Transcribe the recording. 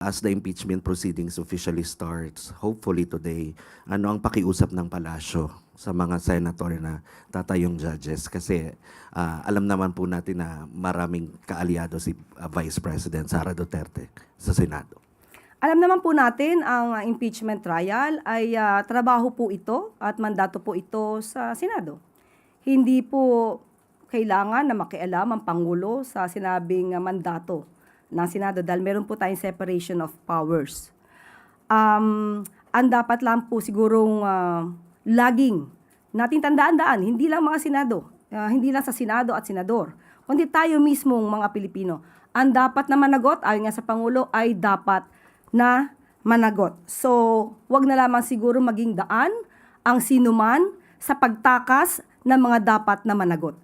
as the impeachment proceedings officially starts, hopefully today, ano ang pakiusap ng palasyo sa mga senator na tatayong judges? Kasi alam naman po natin na maraming kaalyado si Vice President Sara Duterte sa Senado. Alam naman po natin ang impeachment trial ay trabaho po ito at mandato po ito sa Senado. Hindi po kailangan na makialam ang Pangulo sa sinabing mandato ng Senado dahil meron po tayong separation of powers. Ang dapat lang po sigurong laging nating tandaan-daan, hindi lang mga Senado, hindi lang sa Senado at Senador, kundi tayo mismong mga Pilipino. Ang dapat na managot, ayon nga sa Pangulo, ay dapat na managot. So, wag na lamang siguro maging daan ang sinuman sa pagtakas ng mga dapat na managot.